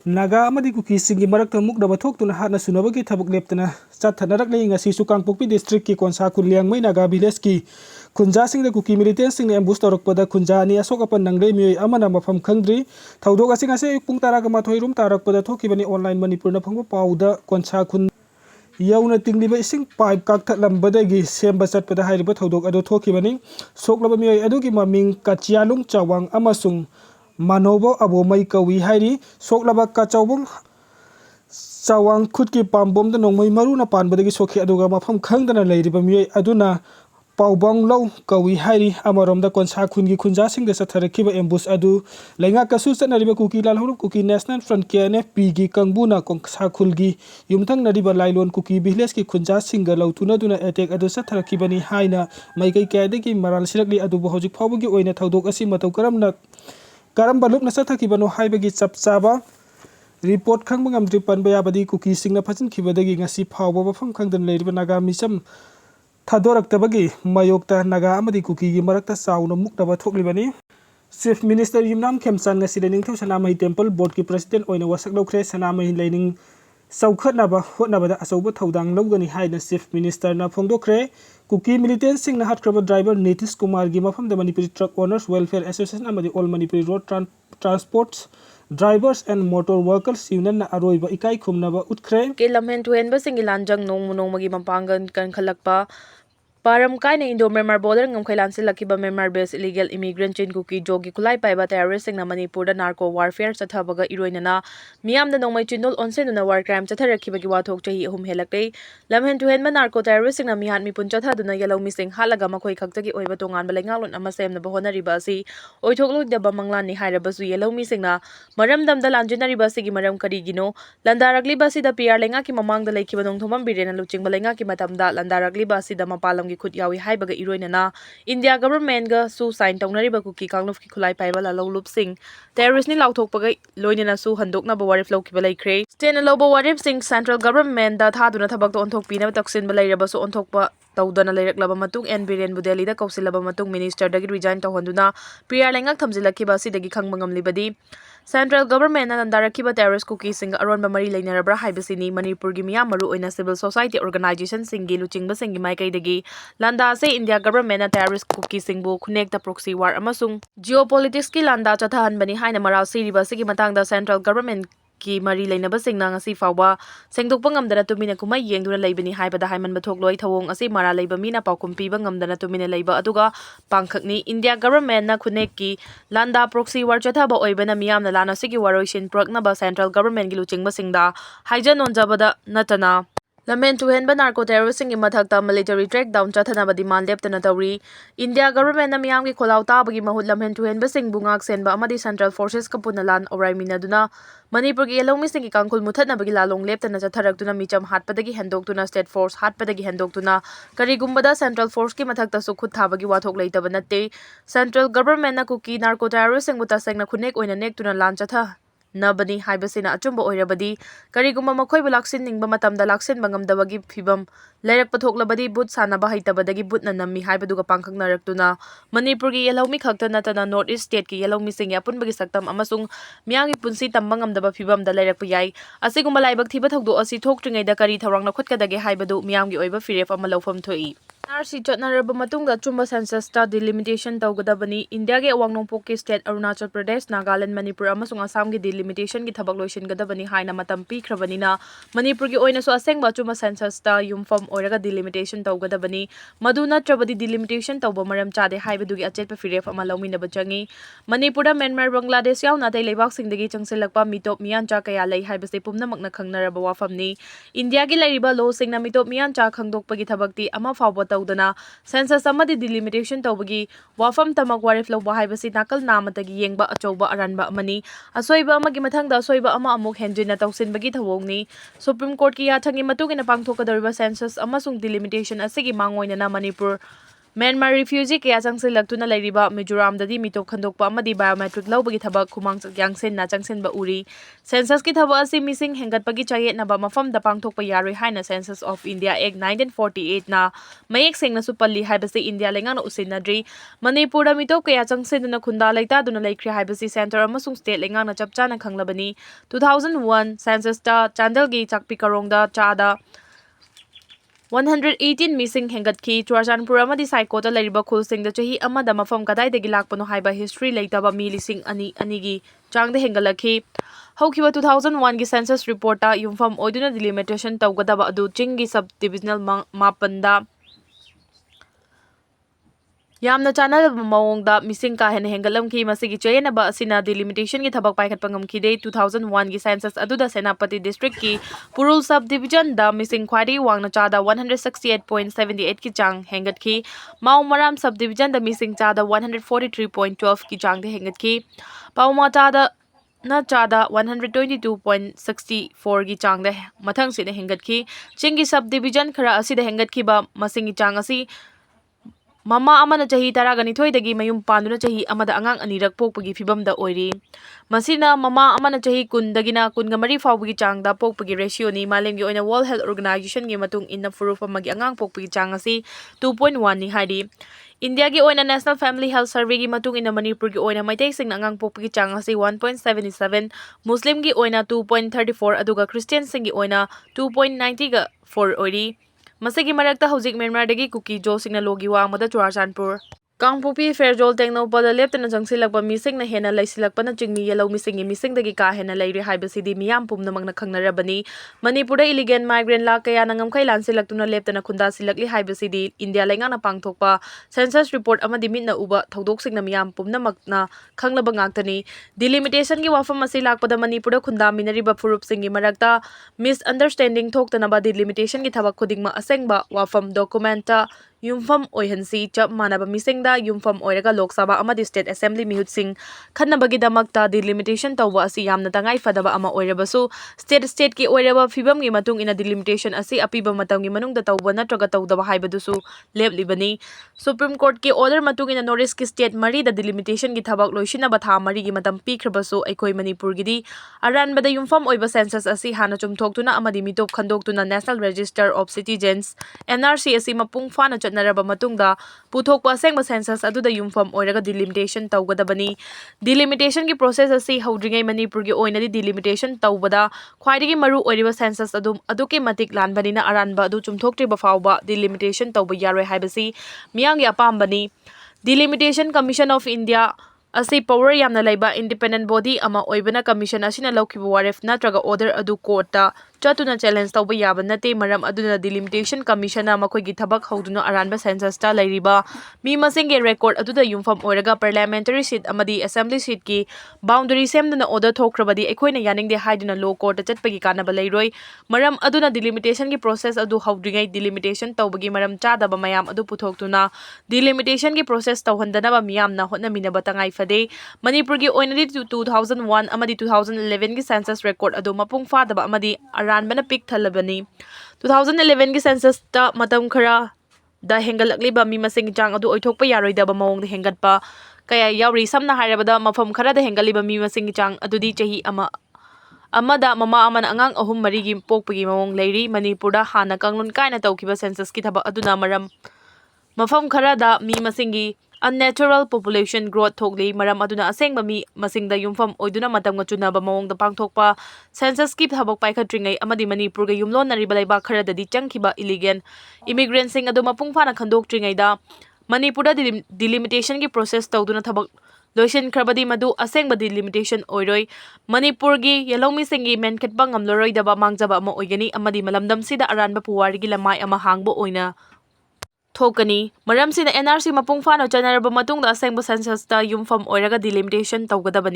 Naga amadi Kuki singi marakta mukdaba thoktuna hatna sunabagi thabuk leptana chatthanarak lei ngasi Sokhankhibage district ki konsa kunliang mai Naga village ki khunja singda Kuki militant singni ambush torakpada khunja ani asok apan nangle mioi amana mafam khangdri thaudok asing ase pung tara ga mathoi rum tarakpada thokibani online Manipur na phangba pauda konsa khun yauna tingliba ising pipe kakthatlambadagi semba chatpada hairiba thaudok ado thokibani soklaba mioi adugi maming kachialung chawang amasung Manobo abo mai kawi hairi soklaba kachawbong chawang khutki pambom da nongmai maruna panbadagi sokhi aduga mafam khangdana leiriba mioi aduna paubang law kawi hairi amaromda konsa khungi khunja singda satharakiba ambush adu lenga kasu chanariba Kuki lalhuru Kuki National Front KNFP gi kangbuna konsa khulgi yumthang nariba lailon Kuki village ki khunja singa lautuna duna attack adu satharakibani haina maikai kaidagi maral sirakli adu hojik phawgi oina thaudok asi Matou Karamna Naga Sathakibano Haibagi chapchaba report khangba ngamdri panba yabadi Kuki singna phajin khibadagi ngasi phawba mafam khangdan leiriba Naga misam thadoraktabagi mayokta Naga amadi Kuki gi marakta chauna mukdaba thoklibani Chief Minister Yimnam Khemchan ngasi lening thau sanamai temple board ki president oina wasak lokre sanamai lening saukhatnaba hotnabada achauba thaudang logani haina Chief Minister na phongdokre Kuki militant sing na hatkraba driver Nitish Kumar gi mafam da Manipuri Truck Owners Welfare Association amadi All Manipuri Road Transport Drivers and Motor Workers Union na aroiba ikai khumnaba utkre ke lamhen tuhenba singilanjang nong magi mampangan kan khalakpa Param kai na Indo Myanmar border ngam khailan silakiba Myanmar based illegal immigrant chain Kuki jogi kulai paiba terrorist sing na Manipur da narco warfare chathabaga iroinana miyam da nongmai chinol onsenuna war crime chatharakiba gi wathok chahi ahum helakte lamhen tuhenba narco terrorist sing na mihan mipun chathaduna yalo mising halaga makhoi khaktagi oiba tongan balengalon ama semna bahona riba asi oithoklo da bamanglan ni hairabasu yalo mising na maram damda lanjina riba sigi maram karigino landarakli basi da PR lenga ki mamang da laikiba nongthomam birena luching balenga ki matamda landarakli basi da mapalam khut yawi haibaga iroinana India government ga su sign tawnariba Kuki kangluf ki khulai paiba la lolup sing terrorist ni lauthokpaga loinena su handokna ba warif laukiba laikre state na lobo warif sing central government da thaduna thabak to onthok pina taksin ba lairaba su onthokpa tawdana lairaklaba matung en biren budeli da kausilaba matung minister dagi resign tawhanduna PR lengak thamjilakiba sidagi khangmangam libadi Central government na nandarakiba terrorist Kuki sing aronba mari lainarabra haibasini Manipur gi miyam maru oina civil society organization singi luchingba singi maikaidagi landa se India government na terrorist Kuki singbu khunekta proxy war amasung geopolitics ki landa chathahan bani haina maral siriba sigi matangda central government ki mari lainaba singna ngasi fawba sengdokpa ngamdana tumina kumai yengduna leibani haibada haiman bathok thawong asi mara leiba mina paukum piba ngamdana tumina leiba aduga pangkhakni India government na khunek ki landa proxy war chathaba oibana miyamna lana sigi waroisin praknaba central government gi luchingba singda haijan onjabada natana Lamen tuhenba narco terrorist singi mathakta military crackdown chathanaba demand leptana tawri India government na miyam gi kholau tabagi mahut lamhen tuhenba sing bungak senba amadi central forces kapuna lan oraimina duna Manipur gi yalomi singi kangkul muthatnabagi lalong leptana chatharakduna micham hatpadagi hendoktuna state force hatpadagi hendoktuna karigumbada central force ki mathakta su khut thabagi wathok leitaba natte central government na Kuki narco terrorist sing buta sengna khunek oina nektuna lan chatha Nabani haibasina achumba oirabadi karigumba makhoi laksin ningba matamda laksin bangamdabagi phibam lairak pathoklabadi but sanaba haitabadagi but na nammi haibaduga pangkhaknaraktuna Manipur gi yalomi khakta natana north east state ki yalomi sing apunbagi saktam amasung miyangi punsi tambangamdaba phibam da lairak payai asigumba laibak thiba thokdo asi thoktringai da kari thawrangna khutkadage haibadu miyamgi oiba firef ama lawfam thoi NRC chatnaraba matungda chumba census ta delimitation tawgadabani India ge awangnompok ki state Arunachal Pradesh Nagaland Manipur amasung Assam gi delimitation gi thabak loisin gadabani haina matam pikhrabanina Manipur gi oina so asengba chumba census ta yumfam oiraga delimitation tawgadabani madu natrabadi delimitation tawba maram chade haibadugi achetpa firef ama lawmina bachangi Manipur da Myanmar Bangladesh yauna tai leibak singdagi changselakpa mitop miyancha kaya lai haibase pumnamakna khangnaraba wafamni India gi lairiba law singna mitop miyancha khangdokpagi thabakti ama fawba tawdana census amadi delimitation tawbagi wafam tamak warif lawba haibasi nakal namatagi yengba achouba aranba amani asoiba amagi mathangda asoiba ama amuk henjina tawsinbagi thawongni Supreme Court ki yathangi matugina pangthokadariba census amasung delimitation asigi mangoina na Manipur Myanmar refugee kaya changsilagtuna leiriba Mizoramdadi mitok khandokpa amadi biometric lawbagi thabak khumang yangsenna changsenba uri. Census ki thabak asi missing hengatpagi chayetnaba mafamda pangthokpa yaroi haina Census of India Act 1948 na mayek sengna supalli haibasi India lengana usinadri. Manipurda mitok kaya changsenduna khunda leitaduna leikri haibasi center amasung state lengana chapchana khanglabani. 2001 census ta Chandelgi chakpi karongda chada 118 missing hengatki Churachandpur amadi Saikota leiriba khulsingda chahi amada mafam kadaidagi lakpano haiba history leitaba mi lising anigi changda hengalakhi. Haukiba 2001 gi census report ta yumfam oiduna delimitation tawgadaba adu chingi subdivisional mapanda Yamna chanadaba mawongda missing ka hena hengalamki masigi chayenaba asina delimitation gi thabak paikhatpa ngamkhide 2001 gi census aduda Senapati district ki Purul subdivision da missing khwadi wangna chada 168.78 ki chang hengatki Maumaram subdivision da missing chada 143.12 ki chang de hengatki Pauma chada na chada 122.64 gi chang de mathang sine hengatki chingi subdivision khara asida hengatki ba masingi chang asi Mama amana chahi taragani thoidagi mayum panduna chahi amada angang anirak pokpagi fibamda oiri. Masina mama amana chahi kundagina kungamari fawbagi changda pokpagi ratio ni malemgi oina World Health Organization gi matung inna furuf amagi angang pokpagi chang asi 2.1 ni hari. India gi oina National Family Health Survey gi matung inna Manipur gi oina maitai sing angang pokpagi chang asi 1.77, Muslim gi oina 2.34 aduga Christian sing gi oina 2.90 ga 4 oiri. Masigi marakta Houjik Myanmar dagi Kuki Jo singna logi wangmada Churachandpur Kangpopi Fairjol Tengnopada leptana jangsilakpa misingna hena laisilakpana chingmi yellow misingi misingdagi ka hena leiri haibasidi miyam pumnamangna khangnarabani Manipurda illegal migrant la kaya nangamkai lansilaktuna leptana khunda silakli haibasidi India lengana pangthokpa census report amadi mitna uba thodoksigna miyam pumnamakna khanglaba ngaktani delimitation gi wafam asi lakpada Manipurda khunda minariba furupsingi marakta misunderstanding thoktanaba delimitation gi thabak khudingma asengba wafam documenta Yumfam oihansi chap manaba misingda yumfam oiraga Lok Sabha amadi State Assembly mihutsing khanabagi damakta delimitation tawba asi yamna tangai fadaba ama oirabasu state ki oiraba fibam gi matung ina delimitation asi apiba matam gi manungda tawba natraga tawdaba haibadusu leblibani Supreme Court ki order matung ina North ki state mari da delimitation gi thabak loisinaba tha mari gi matam pikhrabasu aikoi Manipur gidi aranbada yumfam oiba census asi hana chumthoktuna amadi mitop khandoktuna National Register of Citizens NRC asi mapung fana naraba matungda puthokpa asengba census aduda yumfam oiraga delimitation tawgadabani delimitation gi process asi haudringai Manipur gi oinadi delimitation tawbada khwaidagi maru oiriba census aduke matik lanbanina aranba adu chumthoktriba fawba delimitation tawba yaroi haibasi miyangi apambani Delimitation Commission of India asi power yamna laiba independent body ama oibana commission asina laukiba waref natraga order adu court ta chatuna challenge tawba yaba nate maram aduna delimitation commission makoi gi thabak hauduna aranba census ta lairiba mi masinge record aduda yumfam oiraga parliamentary seat amadi assembly seat ki boundary semduna order thokrabadi ekhoina yaningde haiduna law court ta chatpagi kanaba lairoi maram aduna delimitation gi process adu haudringai delimitation tawbagi maram chadaba mayam adu puthoktuna delimitation gi process tawhandanaba miyamna hotnaminaba tangai fade Manipur gi oinadi 2001 amadi 2011 gi census record adu mapung fadaba amadi aranbana pik thalabani 2011 gi census ta matam khara da hengalakliba mi masing chang adu oithokpa yaroidaba mawong da hengatpa kaya yauri samna hairabada mafam khara da hengaliba mi masing chang adudi chahi amada mama amana angang ahum mari gi pokpagi mawong leiri Manipurda hana kanglun kaina tawkiba census ki thaba aduna maram mafam khara da mi masingi unnatural population growth thokli maram aduna asengba mi masingda yumfam oiduna matamga chunaba mawongda pangthokpa census ki thabak paikhatringai amadi Manipur ga yumlon nariba laiba kharadadi changkiba illegal immigrant sing adu mapung fana khandoktringai da Manipurda delimitation ki process tawduna thabak loisin khrabadi madu asengba delimitation oiroi Manipur gi yalomi singi menkhatba ngamloroi daba mangjaba ama oigani amadi malamdam sida aranba puwari gi lamai ama hangbo oina thokani maram sina NRC mapung fana chanaraba matungda asengba census ta yumfam oiraga delimitation tawgadabani